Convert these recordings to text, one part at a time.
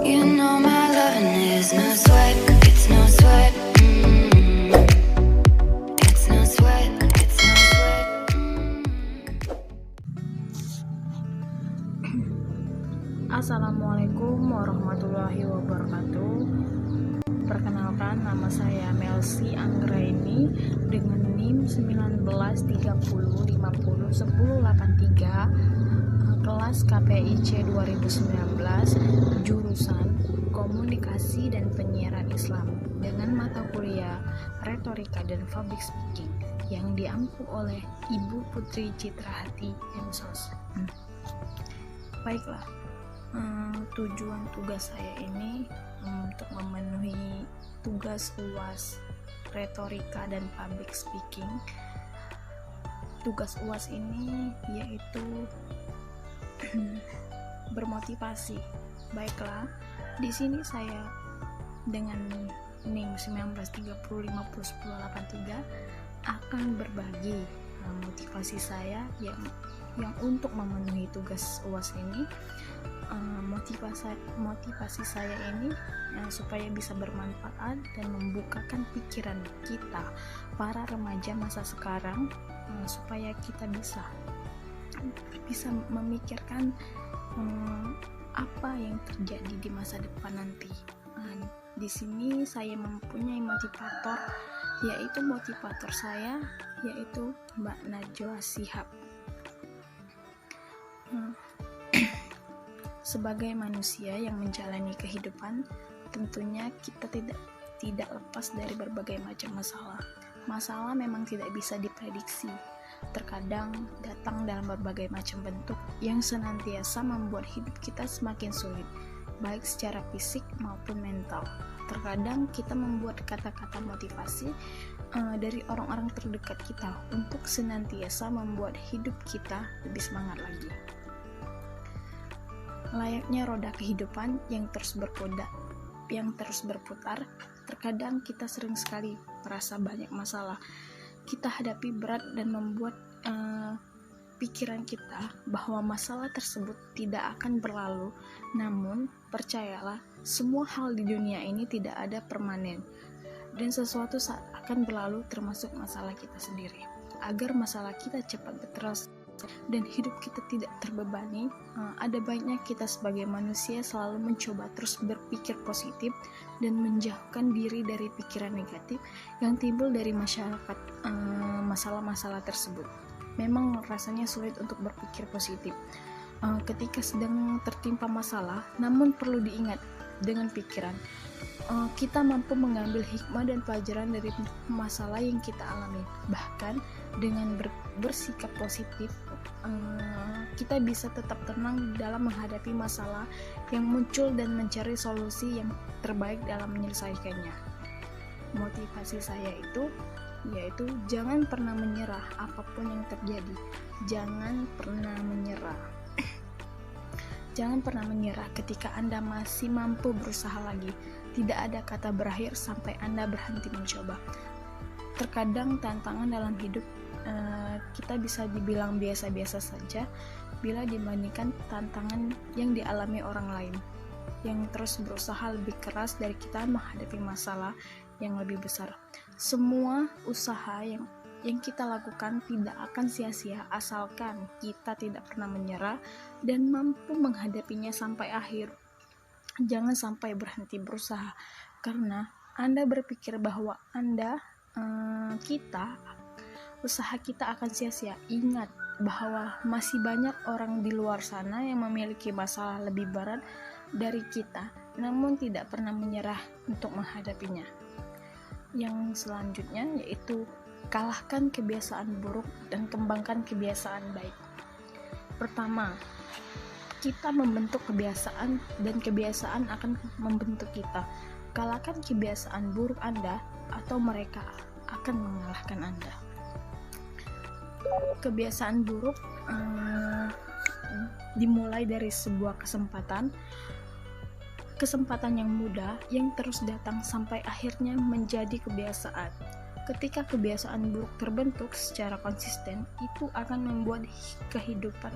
You know my loving is no sweat, it's no sweat. It's no sweat, it's no sweat. Assalamualaikum warahmatullahi wabarakatuh. Perkenalkan, nama saya Melsi Anggraini dengan NIM 1930501083, kelas KPIC 2019, jurusan Komunikasi dan Penyiaran Islam, dengan mata kuliah Retorika dan Public Speaking yang diampu oleh Ibu Putri Citrahati MSOS. Baiklah, tujuan tugas saya ini untuk memenuhi tugas UAS Retorika dan Public Speaking. Tugas UAS ini yaitu bermotivasi. Baiklah, di sini saya dengan NIM 1930501083 akan berbagi motivasi saya yang untuk memenuhi tugas UAS ini. Motivasi saya ini supaya bisa bermanfaat dan membukakan pikiran kita para remaja masa sekarang, supaya kita bisa memikirkan apa yang terjadi di masa depan nanti. Di sini saya mempunyai motivator, yaitu motivator saya yaitu Mbak Najwa Shihab. Sebagai manusia yang menjalani kehidupan, tentunya kita tidak lepas dari berbagai macam masalah. Masalah memang tidak bisa diprediksi. Terkadang datang dalam berbagai macam bentuk yang senantiasa membuat hidup kita semakin sulit, baik secara fisik maupun mental. Terkadang kita membuat kata-kata motivasi dari orang-orang terdekat kita untuk senantiasa membuat hidup kita lebih semangat lagi. Layaknya roda kehidupan yang terus berputar, terkadang kita sering sekali merasa banyak masalah kita hadapi berat dan membuat pikiran kita bahwa masalah tersebut tidak akan berlalu. Namun percayalah, semua hal di dunia ini tidak ada permanen dan sesuatu saat akan berlalu, termasuk masalah kita sendiri. Agar masalah kita cepat berteras dan hidup kita tidak terbebani, ada baiknya kita sebagai manusia selalu mencoba terus berpikir positif dan menjauhkan diri dari pikiran negatif yang timbul dari masalah-masalah tersebut. Memang rasanya sulit untuk berpikir positif ketika sedang tertimpa masalah, namun perlu diingat, dengan pikiran kita mampu mengambil hikmah dan pelajaran dari masalah yang kita alami. Bahkan dengan bersikap positif, kita bisa tetap tenang dalam menghadapi masalah yang muncul dan mencari solusi yang terbaik dalam menyelesaikannya. Motivasi saya yaitu jangan pernah menyerah apapun yang terjadi. Jangan pernah menyerah. Jangan pernah menyerah ketika Anda masih mampu berusaha lagi. Tidak ada kata berakhir sampai Anda berhenti mencoba. Terkadang tantangan dalam hidup kita bisa dibilang biasa-biasa saja bila dibandingkan tantangan yang dialami orang lain yang terus berusaha lebih keras dari kita menghadapi masalah yang lebih besar. Semua usaha yang kita lakukan tidak akan sia-sia asalkan kita tidak pernah menyerah dan mampu menghadapinya sampai akhir. Jangan sampai berhenti berusaha karena Anda berpikir bahwa usaha kita akan sia-sia. Ingat bahwa masih banyak orang di luar sana yang memiliki masalah lebih berat dari kita, namun tidak pernah menyerah untuk menghadapinya. Yang selanjutnya yaitu kalahkan kebiasaan buruk dan kembangkan kebiasaan baik. Pertama, kita membentuk kebiasaan dan kebiasaan akan membentuk kita. Kalahkan kebiasaan buruk Anda atau mereka akan mengalahkan Anda. Kebiasaan buruk dimulai dari sebuah kesempatan yang mudah yang terus datang sampai akhirnya menjadi kebiasaan. Ketika kebiasaan buruk terbentuk secara konsisten, itu akan membuat kehidupan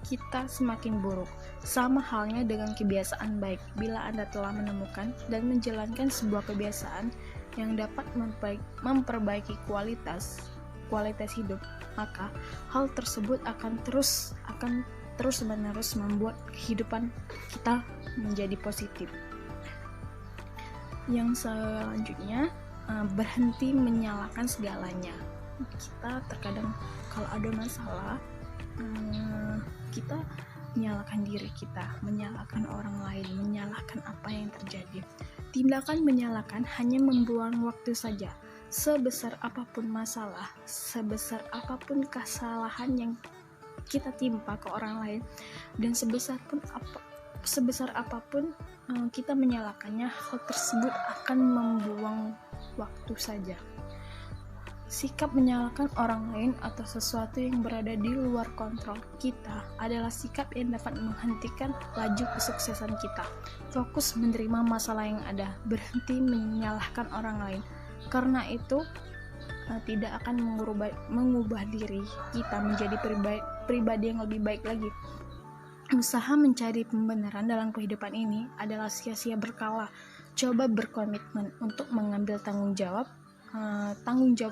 kita semakin buruk. Sama halnya dengan kebiasaan baik. Bila Anda telah menemukan dan menjalankan sebuah kebiasaan yang dapat memperbaiki kualitas hidup, maka hal tersebut akan terus-menerus membuat kehidupan kita menjadi positif. Yang selanjutnya, berhenti menyalahkan segalanya. Kita terkadang kalau ada masalah, kita menyalahkan diri kita, menyalahkan orang lain, menyalahkan apa yang terjadi. Tindakan menyalahkan hanya membuang waktu saja. Sebesar apapun masalah, sebesar apapun kesalahan yang kita timpa ke orang lain, dan sebesar apapun kita menyalahkannya, hal tersebut akan membuang waktu saja. Sikap menyalahkan orang lain atau sesuatu yang berada di luar kontrol kita adalah sikap yang dapat menghentikan laju kesuksesan kita. Fokus menerima masalah yang ada, berhenti menyalahkan orang lain. Karena itu tidak akan mengubah diri kita menjadi pribadi yang lebih baik lagi. Usaha mencari pembenaran dalam kehidupan ini adalah sia-sia berkala. Coba berkomitmen untuk mengambil tanggung jawab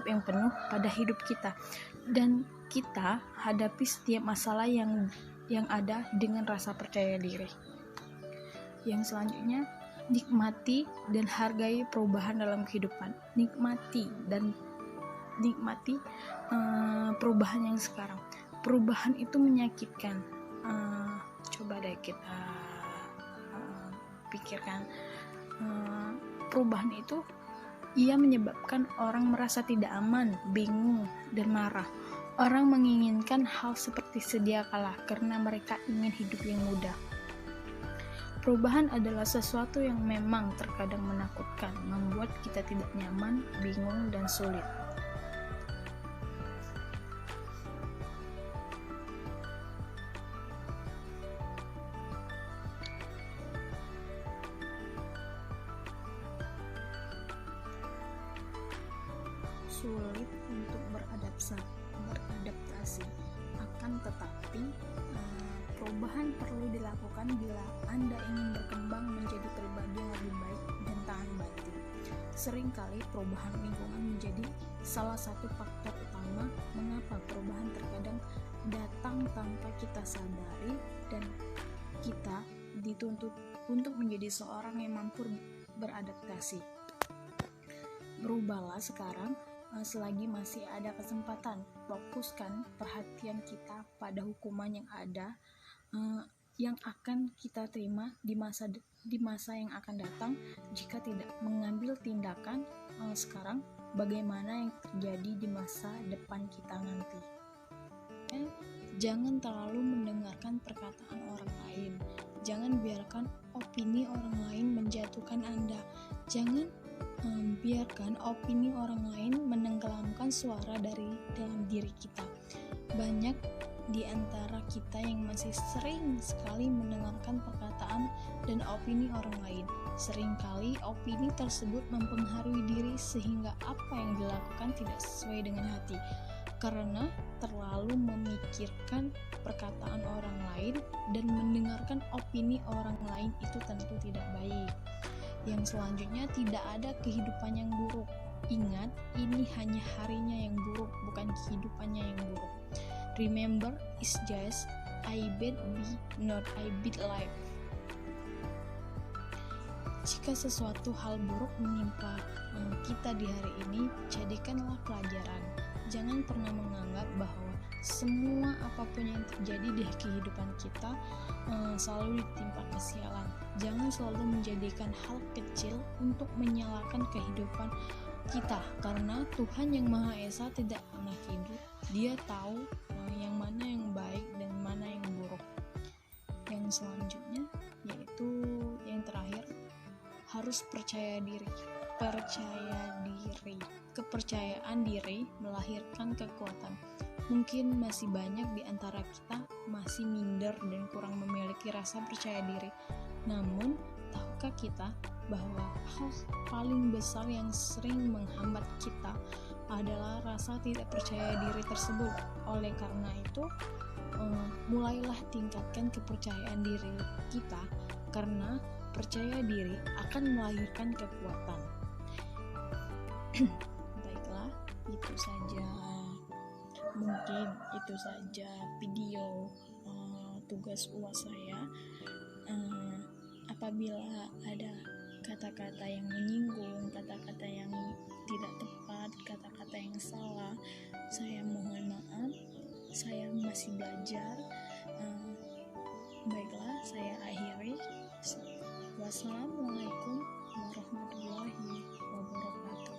yang penuh pada hidup kita, dan kita hadapi setiap masalah yang ada dengan rasa percaya diri. Yang selanjutnya, nikmati dan hargai perubahan dalam kehidupan. Nikmati perubahan yang sekarang. Perubahan itu menyakitkan. Coba deh kita pikirkan, perubahan itu ia menyebabkan orang merasa tidak aman, bingung, dan marah. Orang menginginkan hal seperti sedia kala karena mereka ingin hidup yang mudah. Perubahan adalah sesuatu yang memang terkadang menakutkan, membuat kita tidak nyaman, bingung, dan sulit. Sulit untuk beradaptasi. Akan tetapi perubahan perlu dilakukan bila Anda ingin berkembang menjadi pribadi yang lebih baik dan tahan banting. Seringkali perubahan lingkungan menjadi salah satu faktor utama mengapa perubahan terkadang datang tanpa kita sadari, dan kita dituntut untuk menjadi seorang yang mampu beradaptasi. Berubahlah sekarang selagi masih ada kesempatan. Fokuskan perhatian kita pada hukuman yang ada, yang akan kita terima di masa yang akan datang. Jika tidak mengambil tindakan sekarang, bagaimana yang terjadi di masa depan kita nanti? Jangan terlalu mendengarkan perkataan orang lain. Jangan biarkan opini orang lain menjatuhkan Anda. Jangan biarkan opini orang lain menenggelamkan suara dari dalam diri kita. Banyak di antara kita yang masih sering sekali mendengarkan perkataan dan opini orang lain. Seringkali opini tersebut mempengaruhi diri sehingga apa yang dilakukan tidak sesuai dengan hati. Karena terlalu memikirkan perkataan orang lain dan mendengarkan opini orang lain itu tentu tidak baik. Yang selanjutnya, tidak ada kehidupan yang buruk. Ingat, ini hanya harinya yang buruk, bukan kehidupannya yang buruk. Remember, it's just I bet be, not I bet life. Jika sesuatu hal buruk menimpa kita di hari ini, jadikanlah pelajaran. Jangan pernah menganggap bahwa semua apapun yang terjadi di kehidupan kita selalu ditimpa kesialan. Jangan selalu menjadikan hal kecil untuk menyalahkan kehidupan kita, karena Tuhan yang Maha Esa tidak pernah tidur. Dia tahu yang mana yang baik dan mana yang buruk. Yang selanjutnya, yaitu yang terakhir, harus percaya diri. Kepercayaan diri melahirkan kekuatan. Mungkin masih banyak di antara kita masih minder dan kurang memiliki rasa percaya diri. Namun, tahukah kita bahwa hal paling besar yang sering menghambat kita adalah rasa tidak percaya diri tersebut. Oleh karena itu, mulailah tingkatkan kepercayaan diri kita, karena percaya diri akan melahirkan kekuatan. Baiklah, mungkin itu saja video tugas UAS saya. Apabila ada kata-kata yang menyinggung, kata-kata yang tidak tepat, kata-kata yang salah, saya mohon maaf. Saya masih belajar. Baiklah, saya akhiri. Wassalamualaikum warahmatullahi wabarakatuh.